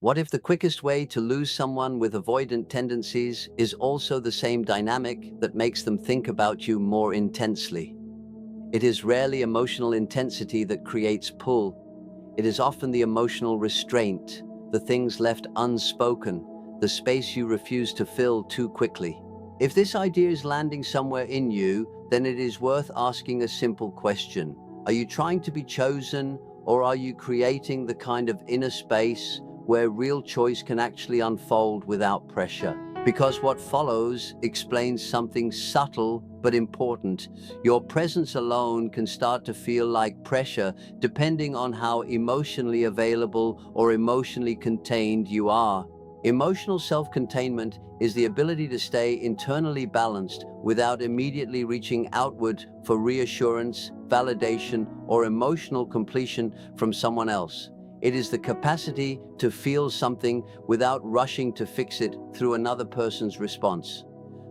What if the quickest way to lose someone with avoidant tendencies is also the same dynamic that makes them think about you more intensely? It is rarely emotional intensity that creates pull. It is often the emotional restraint, the things left unspoken, the space you refuse to fill too quickly. If this idea is landing somewhere in you, then it is worth asking a simple question. Are you trying to be chosen, or are you creating the kind of inner space where real choice can actually unfold without pressure? Because what follows explains something subtle but important. Your presence alone can start to feel like pressure depending on how emotionally available or emotionally contained you are. Emotional self-containment is the ability to stay internally balanced without immediately reaching outward for reassurance, validation, or emotional completion from someone else. It is the capacity to feel something without rushing to fix it through another person's response.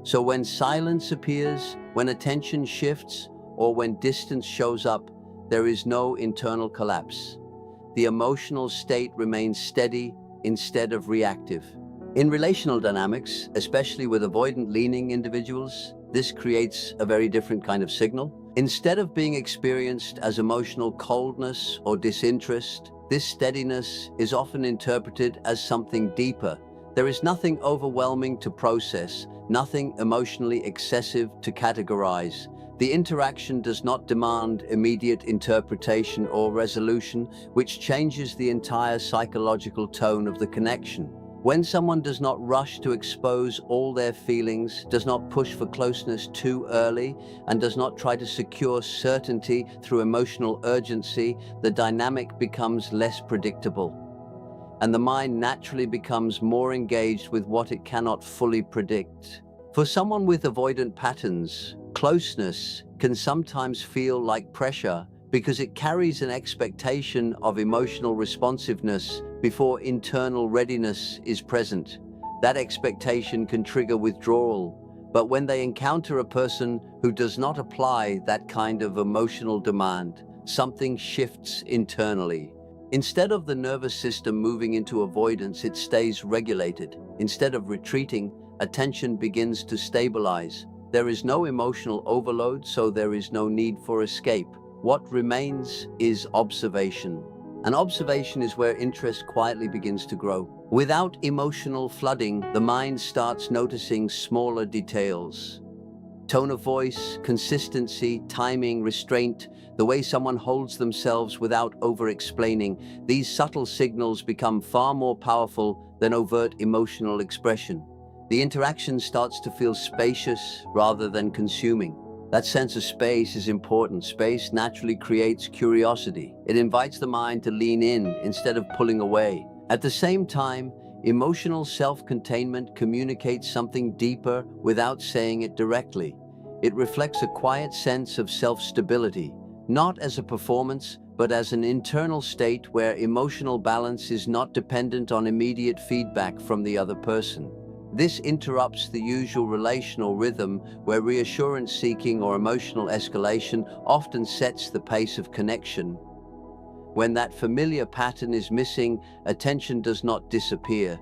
So when silence appears, when attention shifts, or when distance shows up, there is no internal collapse. The emotional state remains steady instead of reactive. In relational dynamics, especially with avoidant-leaning individuals, this creates a very different kind of signal. Instead of being experienced as emotional coldness or disinterest, this steadiness is often interpreted as something deeper. There is nothing overwhelming to process, nothing emotionally excessive to categorize. The interaction does not demand immediate interpretation or resolution, which changes the entire psychological tone of the connection. When someone does not rush to expose all their feelings, does not push for closeness too early, and does not try to secure certainty through emotional urgency, the dynamic becomes less predictable. And the mind naturally becomes more engaged with what it cannot fully predict. For someone with avoidant patterns, closeness can sometimes feel like pressure because it carries an expectation of emotional responsiveness before internal readiness is present. That expectation can trigger withdrawal, but when they encounter a person who does not apply that kind of emotional demand, something shifts internally. Instead of the nervous system moving into avoidance, it stays regulated. Instead of retreating, attention begins to stabilize. There is no emotional overload, so there is no need for escape. What remains is observation. And observation is where interest quietly begins to grow. Without emotional flooding, the mind starts noticing smaller details. Tone of voice, consistency, timing, restraint, the way someone holds themselves without over-explaining. These subtle signals become far more powerful than overt emotional expression. The interaction starts to feel spacious rather than consuming. That sense of space is important. Space naturally creates curiosity. It invites the mind to lean in instead of pulling away. At the same time, emotional self-containment communicates something deeper without saying it directly. It reflects a quiet sense of self-stability, not as a performance, but as an internal state where emotional balance is not dependent on immediate feedback from the other person. This interrupts the usual relational rhythm where reassurance seeking or emotional escalation often sets the pace of connection. When that familiar pattern is missing, attention does not disappear.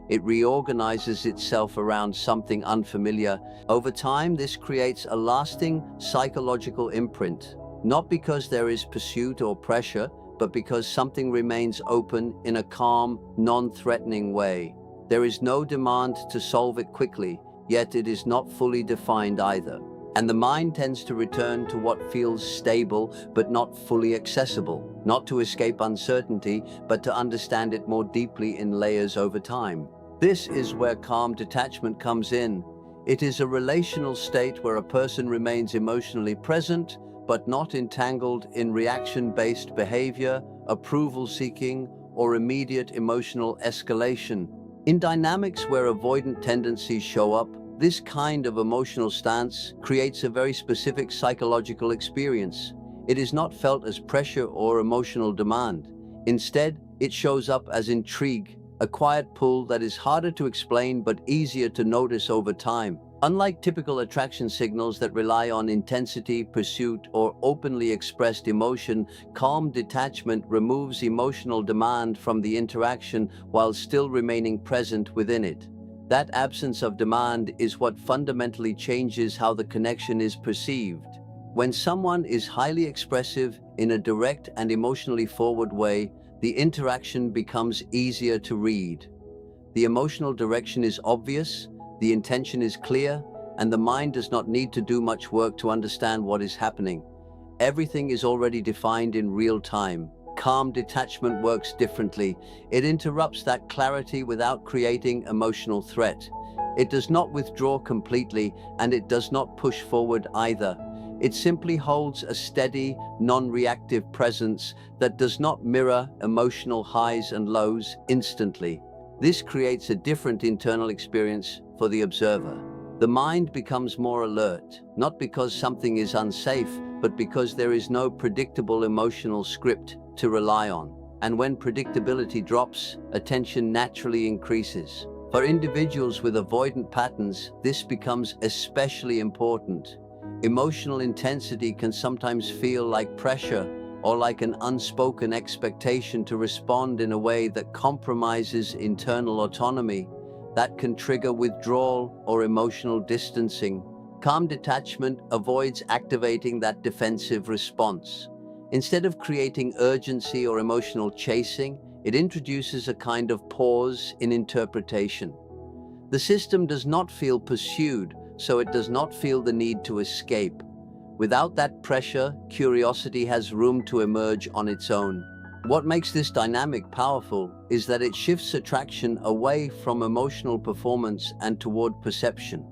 It reorganizes itself around something unfamiliar. Over time, this creates a lasting psychological imprint, not because there is pursuit or pressure, but because something remains open in a calm, non-threatening way. There is no demand to solve it quickly, yet it is not fully defined either. And the mind tends to return to what feels stable but not fully accessible, not to escape uncertainty, but to understand it more deeply in layers over time. This is where calm detachment comes in. It is a relational state where a person remains emotionally present, but not entangled in reaction-based behavior, approval-seeking, or immediate emotional escalation. In dynamics where avoidant tendencies show up, this kind of emotional stance creates a very specific psychological experience. It is not felt as pressure or emotional demand. Instead, it shows up as intrigue, a quiet pull that is harder to explain but easier to notice over time. Unlike typical attraction signals that rely on intensity, pursuit, or openly expressed emotion, calm detachment removes emotional demand from the interaction while still remaining present within it. That absence of demand is what fundamentally changes how the connection is perceived. When someone is highly expressive in a direct and emotionally forward way, the interaction becomes easier to read. The emotional direction is obvious, the intention is clear, and the mind does not need to do much work to understand what is happening. Everything is already defined in real time. Calm detachment works differently. It interrupts that clarity without creating emotional threat. It does not withdraw completely, and it does not push forward either. It simply holds a steady, non-reactive presence that does not mirror emotional highs and lows instantly. This creates a different internal experience for the observer. The mind becomes more alert, not because something is unsafe, but because there is no predictable emotional script to rely on. And when predictability drops, attention naturally increases. For individuals with avoidant patterns, this becomes especially important. Emotional intensity can sometimes feel like pressure or like an unspoken expectation to respond in a way that compromises internal autonomy. That can trigger withdrawal or emotional distancing. Calm detachment avoids activating that defensive response. Instead of creating urgency or emotional chasing, it introduces a kind of pause in interpretation. The system does not feel pursued, so it does not feel the need to escape. Without that pressure, curiosity has room to emerge on its own. What makes this dynamic powerful is that it shifts attraction away from emotional performance and toward perception.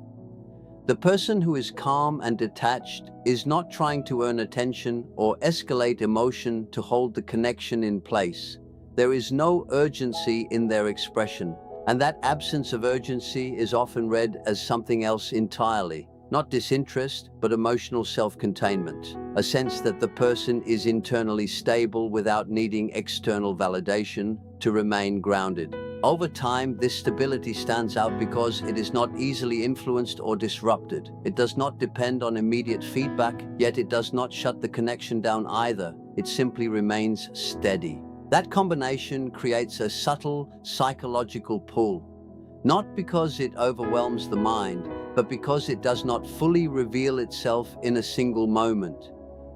The person who is calm and detached is not trying to earn attention or escalate emotion to hold the connection in place. There is no urgency in their expression, and that absence of urgency is often read as something else entirely. Not disinterest, but emotional self-containment, a sense that the person is internally stable without needing external validation to remain grounded. Over time, this stability stands out because it is not easily influenced or disrupted. It does not depend on immediate feedback, yet it does not shut the connection down either. It simply remains steady. That combination creates a subtle psychological pull. Not because it overwhelms the mind, but because it does not fully reveal itself in a single moment.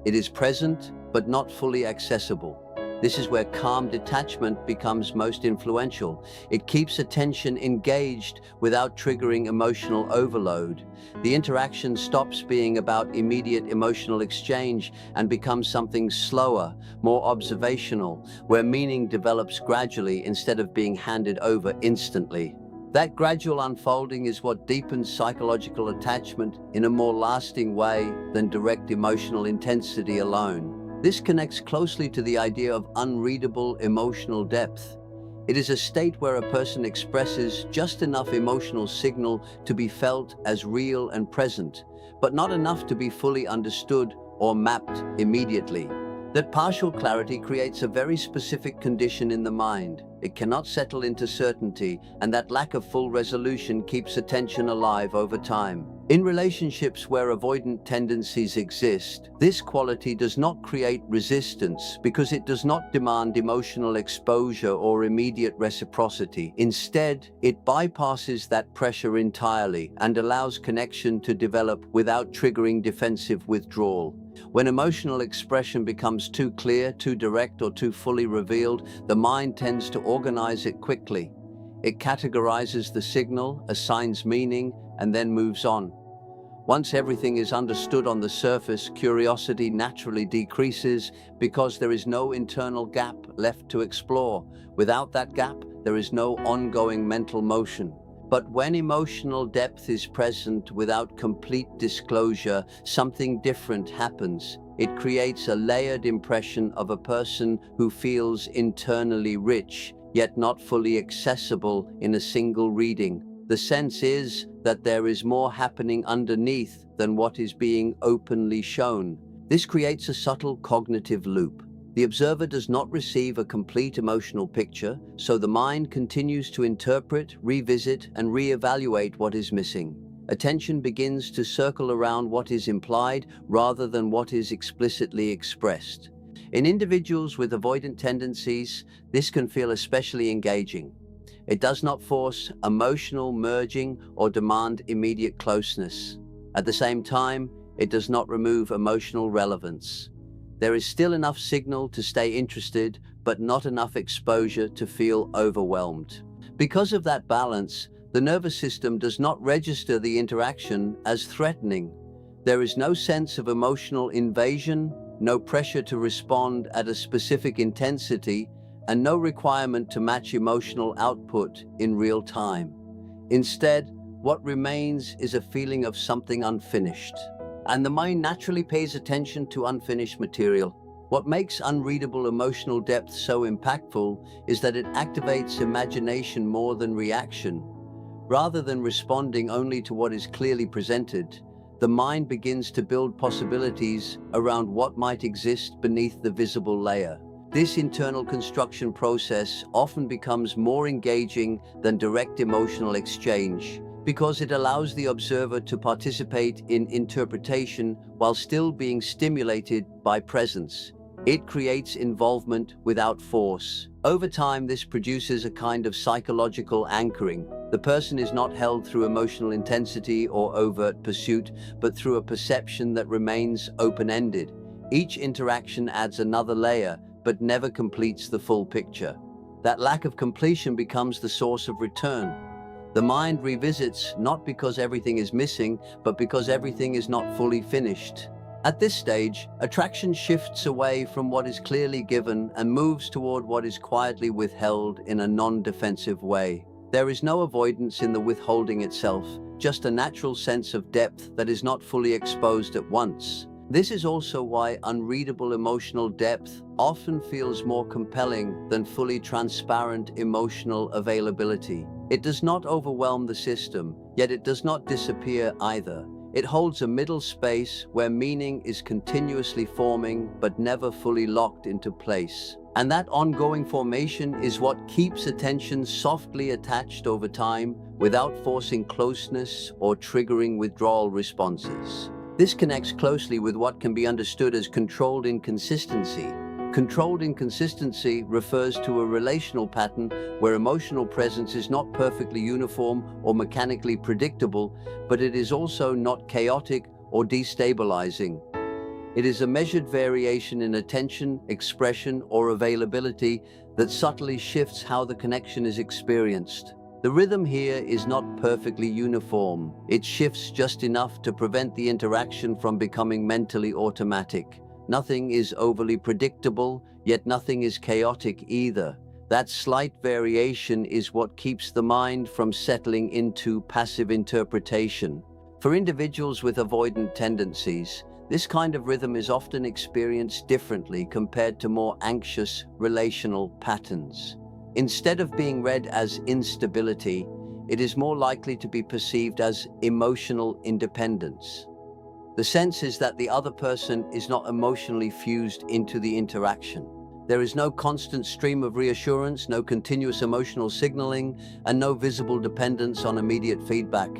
It is present, but not fully accessible. This is where calm detachment becomes most influential. It keeps attention engaged without triggering emotional overload. The interaction stops being about immediate emotional exchange and becomes something slower, more observational, where meaning develops gradually instead of being handed over instantly. That gradual unfolding is what deepens psychological attachment in a more lasting way than direct emotional intensity alone. This connects closely to the idea of unreadable emotional depth. It is a state where a person expresses just enough emotional signal to be felt as real and present, but not enough to be fully understood or mapped immediately. That partial clarity creates a very specific condition in the mind. It cannot settle into certainty, and that lack of full resolution keeps attention alive over time. In relationships where avoidant tendencies exist, this quality does not create resistance because it does not demand emotional exposure or immediate reciprocity. Instead, it bypasses that pressure entirely and allows connection to develop without triggering defensive withdrawal. When emotional expression becomes too clear, too direct, or too fully revealed, the mind tends to organize it quickly. It categorizes the signal, assigns meaning, and then moves on. Once everything is understood on the surface, curiosity naturally decreases because there is no internal gap left to explore. Without that gap, there is no ongoing mental motion. But when emotional depth is present without complete disclosure, something different happens. It creates a layered impression of a person who feels internally rich, yet not fully accessible in a single reading. The sense is that there is more happening underneath than what is being openly shown. This creates a subtle cognitive loop. The observer does not receive a complete emotional picture, so the mind continues to interpret, revisit, and reevaluate what is missing. Attention begins to circle around what is implied rather than what is explicitly expressed. In individuals with avoidant tendencies, this can feel especially engaging. It does not force emotional merging or demand immediate closeness. At the same time, it does not remove emotional relevance. There is still enough signal to stay interested, but not enough exposure to feel overwhelmed. Because of that balance, the nervous system does not register the interaction as threatening. There is no sense of emotional invasion, no pressure to respond at a specific intensity, and no requirement to match emotional output in real time. Instead, what remains is a feeling of something unfinished. And the mind naturally pays attention to unfinished material. What makes unreadable emotional depth so impactful is that it activates imagination more than reaction. Rather than responding only to what is clearly presented, the mind begins to build possibilities around what might exist beneath the visible layer. This internal construction process often becomes more engaging than direct emotional exchange because it allows the observer to participate in interpretation while still being stimulated by presence. It creates involvement without force. Over time, this produces a kind of psychological anchoring. The person is not held through emotional intensity or overt pursuit, but through a perception that remains open-ended. Each interaction adds another layer, but never completes the full picture. That lack of completion becomes the source of return. The mind revisits not because everything is missing, but because everything is not fully finished. At this stage, attraction shifts away from what is clearly given and moves toward what is quietly withheld in a non-defensive way. There is no avoidance in the withholding itself, just a natural sense of depth that is not fully exposed at once. This is also why unreadable emotional depth often feels more compelling than fully transparent emotional availability. It does not overwhelm the system, yet it does not disappear either. It holds a middle space where meaning is continuously forming but never fully locked into place. And that ongoing formation is what keeps attention softly attached over time without forcing closeness or triggering withdrawal responses. This connects closely with what can be understood as controlled inconsistency. Controlled inconsistency refers to a relational pattern where emotional presence is not perfectly uniform or mechanically predictable, but it is also not chaotic or destabilizing. It is a measured variation in attention, expression, or availability that subtly shifts how the connection is experienced. The rhythm here is not perfectly uniform. It shifts just enough to prevent the interaction from becoming mentally automatic. Nothing is overly predictable, yet nothing is chaotic either. That slight variation is what keeps the mind from settling into passive interpretation. For individuals with avoidant tendencies, this kind of rhythm is often experienced differently compared to more anxious relational patterns. Instead of being read as instability, it is more likely to be perceived as emotional independence. The sense is that the other person is not emotionally fused into the interaction. There is no constant stream of reassurance, no continuous emotional signaling, and no visible dependence on immediate feedback.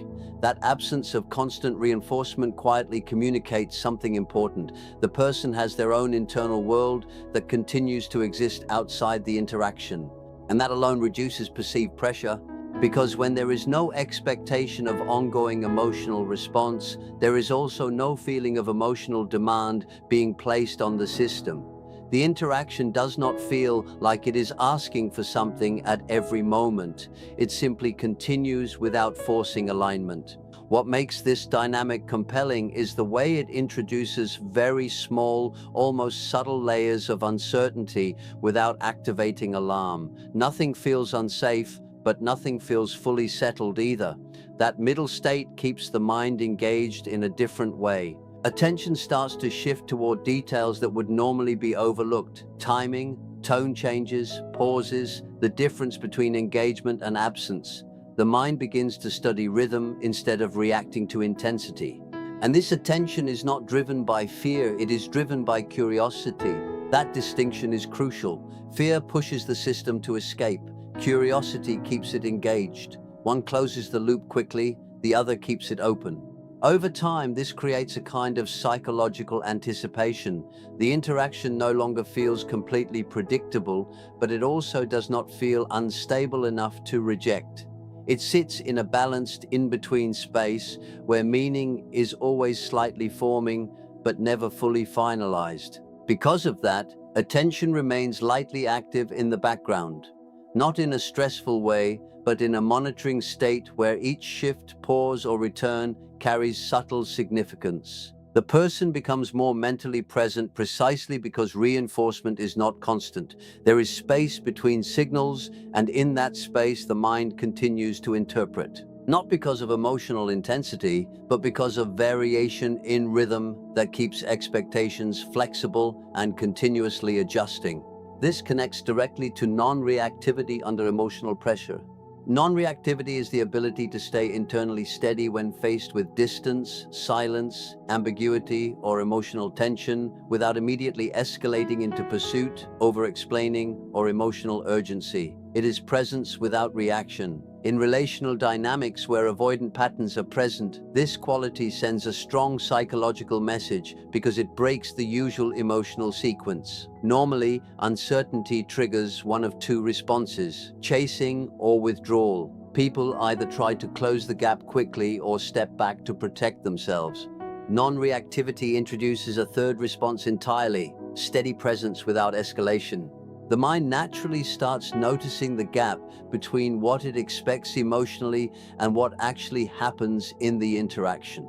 That absence of constant reinforcement quietly communicates something important. The person has their own internal world that continues to exist outside the interaction. And that alone reduces perceived pressure, because when there is no expectation of ongoing emotional response, there is also no feeling of emotional demand being placed on the system. The interaction does not feel like it is asking for something at every moment. It simply continues without forcing alignment. What makes this dynamic compelling is the way it introduces very small, almost subtle layers of uncertainty without activating alarm. Nothing feels unsafe, but nothing feels fully settled either. That middle state keeps the mind engaged in a different way. Attention starts to shift toward details that would normally be overlooked: timing, tone changes, pauses, the difference between engagement and absence. The mind begins to study rhythm instead of reacting to intensity. And this attention is not driven by fear, it is driven by curiosity. That distinction is crucial. Fear pushes the system to escape. Curiosity keeps it engaged. One closes the loop quickly, the other keeps it open. Over time, this creates a kind of psychological anticipation. The interaction no longer feels completely predictable, but it also does not feel unstable enough to reject. It sits in a balanced in-between space where meaning is always slightly forming, but never fully finalized. Because of that, attention remains lightly active in the background, not in a stressful way, but in a monitoring state where each shift, pause, or return carries subtle significance. The person becomes more mentally present precisely because reinforcement is not constant. There is space between signals, and in that space the mind continues to interpret. Not because of emotional intensity, but because of variation in rhythm that keeps expectations flexible and continuously adjusting. This connects directly to non-reactivity under emotional pressure. Non-reactivity is the ability to stay internally steady when faced with distance, silence, ambiguity, or emotional tension without immediately escalating into pursuit, over-explaining, or emotional urgency. It is presence without reaction. In relational dynamics where avoidant patterns are present, this quality sends a strong psychological message because it breaks the usual emotional sequence. Normally, uncertainty triggers one of two responses: chasing or withdrawal. People either try to close the gap quickly or step back to protect themselves. Non-reactivity introduces a third response entirely: steady presence without escalation. The mind naturally starts noticing the gap between what it expects emotionally and what actually happens in the interaction.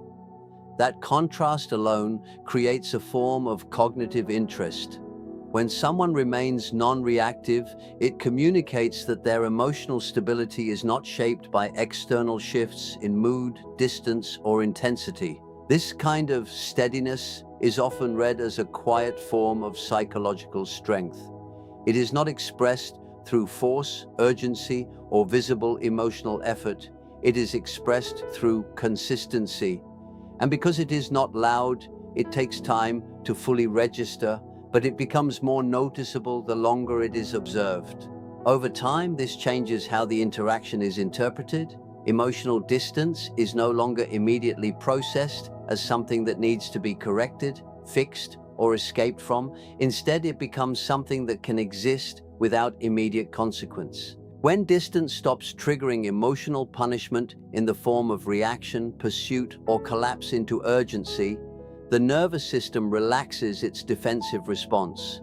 That contrast alone creates a form of cognitive interest. When someone remains non-reactive, it communicates that their emotional stability is not shaped by external shifts in mood, distance, or intensity. This kind of steadiness is often read as a quiet form of psychological strength. It is not expressed through force, urgency, or visible emotional effort. It is expressed through consistency. And because it is not loud, it takes time to fully register, but it becomes more noticeable the longer it is observed. Over time, this changes how the interaction is interpreted. Emotional distance is no longer immediately processed as something that needs to be corrected, fixed, or escaped from. Instead, it becomes something that can exist without immediate consequence. When distance stops triggering emotional punishment in the form of reaction, pursuit, or collapse into urgency, the nervous system relaxes its defensive response.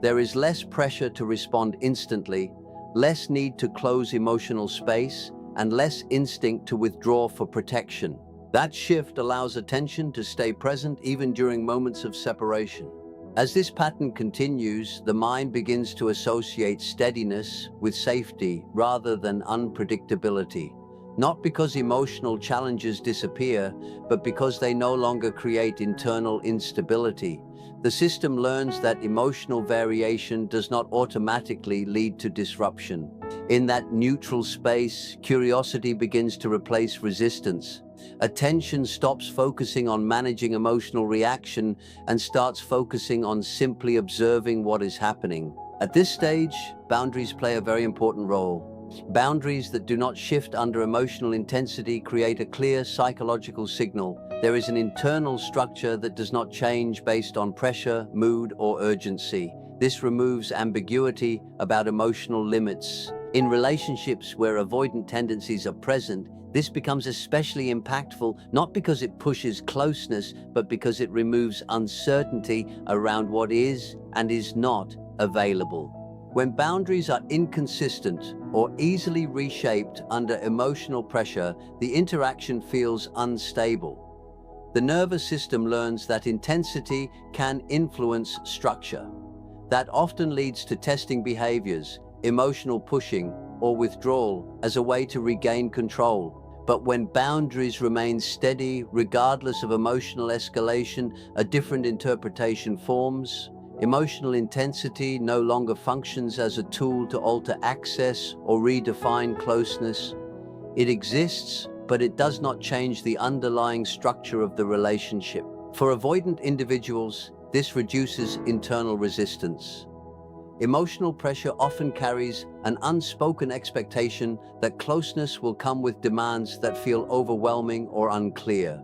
There is less pressure to respond instantly, less need to close emotional space, and less instinct to withdraw for protection. That shift allows attention to stay present even during moments of separation. As this pattern continues, the mind begins to associate steadiness with safety rather than unpredictability. Not because emotional challenges disappear, but because they no longer create internal instability. The system learns that emotional variation does not automatically lead to disruption. In that neutral space, curiosity begins to replace resistance. Attention stops focusing on managing emotional reaction and starts focusing on simply observing what is happening. At this stage, boundaries play a very important role. Boundaries that do not shift under emotional intensity create a clear psychological signal. There is an internal structure that does not change based on pressure, mood, or urgency. This removes ambiguity about emotional limits. In relationships where avoidant tendencies are present, this becomes especially impactful not because it pushes closeness, but because it removes uncertainty around what is and is not available. When boundaries are inconsistent or easily reshaped under emotional pressure, the interaction feels unstable. The nervous system learns that intensity can influence structure. That often leads to testing behaviors, emotional pushing, or withdrawal as a way to regain control. But when boundaries remain steady, regardless of emotional escalation, a different interpretation forms. Emotional intensity no longer functions as a tool to alter access or redefine closeness. It exists, but it does not change the underlying structure of the relationship. For avoidant individuals, this reduces internal resistance. Emotional pressure often carries an unspoken expectation that closeness will come with demands that feel overwhelming or unclear.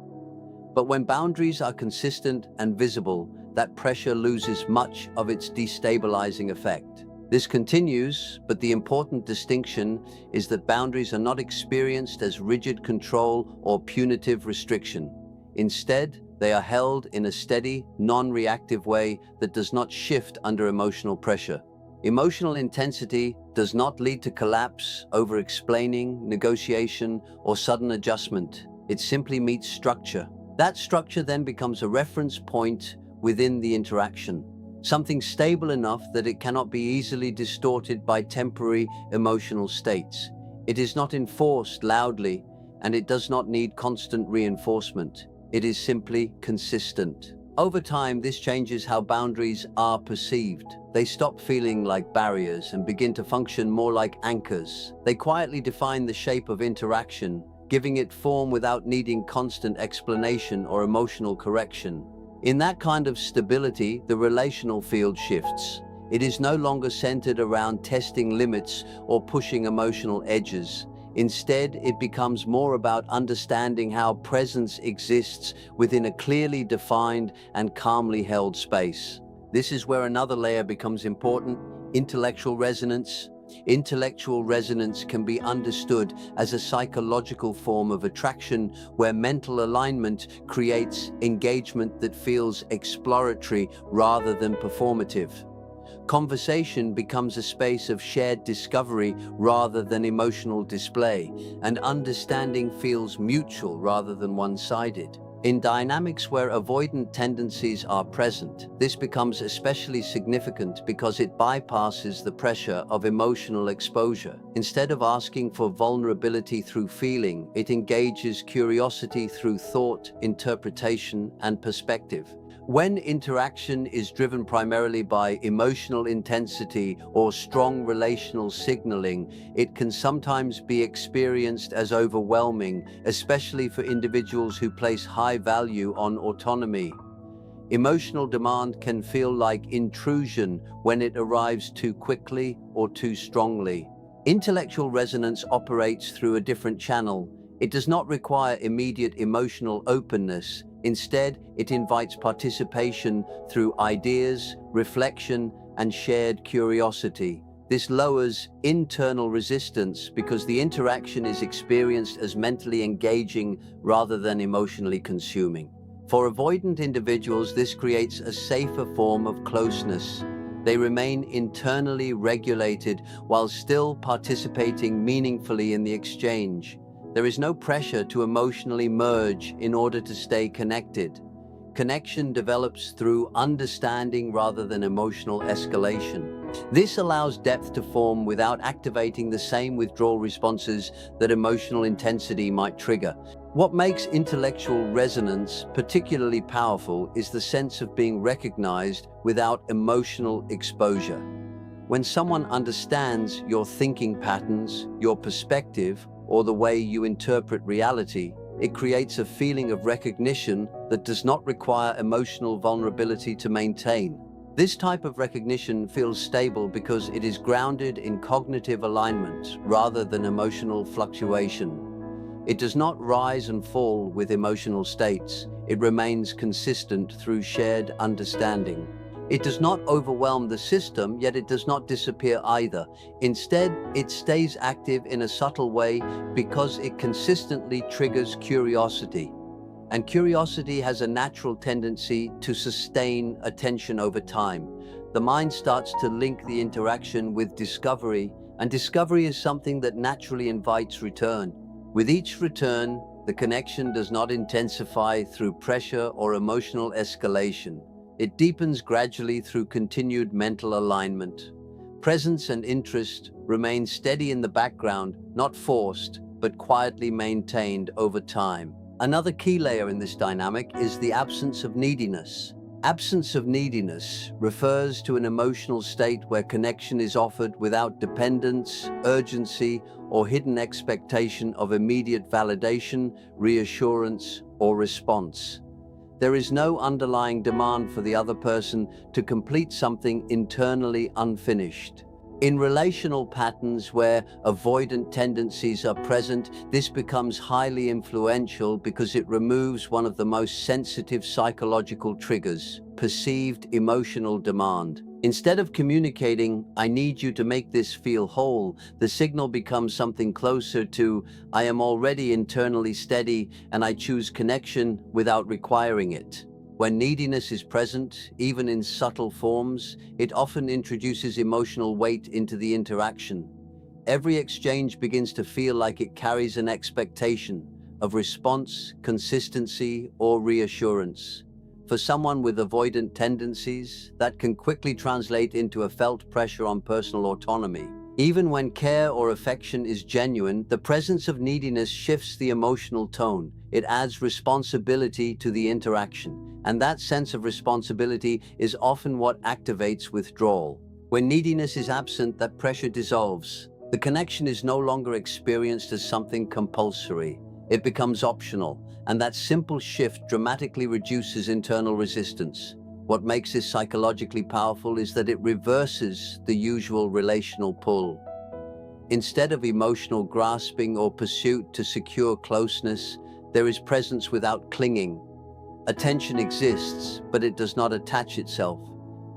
But when boundaries are consistent and visible, that pressure loses much of its destabilizing effect. This continues, but the important distinction is that boundaries are not experienced as rigid control or punitive restriction. Instead, they are held in a steady, non-reactive way that does not shift under emotional pressure. Emotional intensity does not lead to collapse, over-explaining, negotiation, or sudden adjustment. It simply meets structure. That structure then becomes a reference point within the interaction, something stable enough that it cannot be easily distorted by temporary emotional states. It is not enforced loudly, and it does not need constant reinforcement. It is simply consistent. Over time, this changes how boundaries are perceived. They stop feeling like barriers and begin to function more like anchors. They quietly define the shape of interaction, giving it form without needing constant explanation or emotional correction. In that kind of stability, the relational field shifts. It is no longer centered around testing limits or pushing emotional edges. Instead, it becomes more about understanding how presence exists within a clearly defined and calmly held space. This is where another layer becomes important: intellectual resonance. Intellectual resonance can be understood as a psychological form of attraction where mental alignment creates engagement that feels exploratory rather than performative. Conversation becomes a space of shared discovery rather than emotional display, and understanding feels mutual rather than one-sided. In dynamics where avoidant tendencies are present, this becomes especially significant because it bypasses the pressure of emotional exposure. Instead of asking for vulnerability through feeling, it engages curiosity through thought, interpretation, and perspective. When interaction is driven primarily by emotional intensity or strong relational signaling, it can sometimes be experienced as overwhelming, especially for individuals who place high value on autonomy. Emotional demand can feel like intrusion when it arrives too quickly or too strongly. Intellectual resonance operates through a different channel. It does not require immediate emotional openness. Instead, it invites participation through ideas, reflection, and shared curiosity. This lowers internal resistance because the interaction is experienced as mentally engaging rather than emotionally consuming. For avoidant individuals, this creates a safer form of closeness. They remain internally regulated while still participating meaningfully in the exchange. There is no pressure to emotionally merge in order to stay connected. Connection develops through understanding rather than emotional escalation. This allows depth to form without activating the same withdrawal responses that emotional intensity might trigger. What makes intellectual resonance particularly powerful is the sense of being recognized without emotional exposure. When someone understands your thinking patterns, your perspective, or the way you interpret reality, it creates a feeling of recognition that does not require emotional vulnerability to maintain. This type of recognition feels stable because it is grounded in cognitive alignment rather than emotional fluctuation. It does not rise and fall with emotional states. It remains consistent through shared understanding. It does not overwhelm the system, yet it does not disappear either. Instead, it stays active in a subtle way because it consistently triggers curiosity. And curiosity has a natural tendency to sustain attention over time. The mind starts to link the interaction with discovery, and discovery is something that naturally invites return. With each return, the connection does not intensify through pressure or emotional escalation. It deepens gradually through continued mental alignment. Presence and interest remain steady in the background, not forced, but quietly maintained over time. Another key layer in this dynamic is the absence of neediness. Absence of neediness refers to an emotional state where connection is offered without dependence, urgency, or hidden expectation of immediate validation, reassurance, or response. There is no underlying demand for the other person to complete something internally unfinished. In relational patterns where avoidant tendencies are present, this becomes highly influential because it removes one of the most sensitive psychological triggers, perceived emotional demand. Instead of communicating, "I need you to make this feel whole," the signal becomes something closer to, "I am already internally steady and I choose connection without requiring it." When neediness is present, even in subtle forms, it often introduces emotional weight into the interaction. Every exchange begins to feel like it carries an expectation of response, consistency, or reassurance. For someone with avoidant tendencies, that can quickly translate into a felt pressure on personal autonomy. Even when care or affection is genuine, the presence of neediness shifts the emotional tone. It adds responsibility to the interaction, and that sense of responsibility is often what activates withdrawal. When neediness is absent, that pressure dissolves. The connection is no longer experienced as something compulsory. It becomes optional, and that simple shift dramatically reduces internal resistance. What makes this psychologically powerful is that it reverses the usual relational pull. Instead of emotional grasping or pursuit to secure closeness, there is presence without clinging. Attention exists, but it does not attach itself.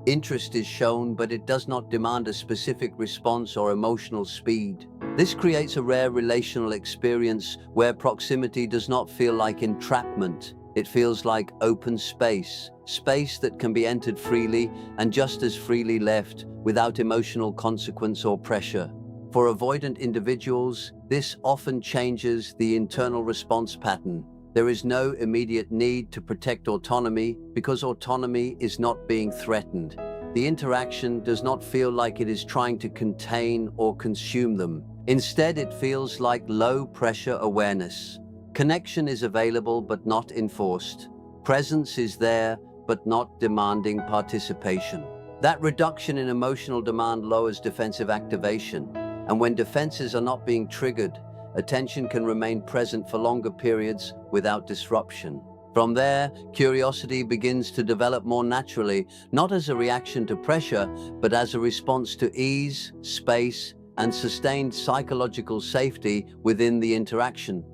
Interest is shown, but it does not demand a specific response or emotional speed. This creates a rare relational experience where proximity does not feel like entrapment. It feels like open space, space that can be entered freely and just as freely left without emotional consequence or pressure. For avoidant individuals, this often changes the internal response pattern. There is no immediate need to protect autonomy because autonomy is not being threatened. The interaction does not feel like it is trying to contain or consume them. Instead, it feels like low-pressure awareness. Connection is available but not enforced. Presence is there but not demanding participation. That reduction in emotional demand lowers defensive activation. And when defenses are not being triggered, attention can remain present for longer periods without disruption. From there, curiosity begins to develop more naturally, not as a reaction to pressure, but as a response to ease, space, and sustained psychological safety within the interaction.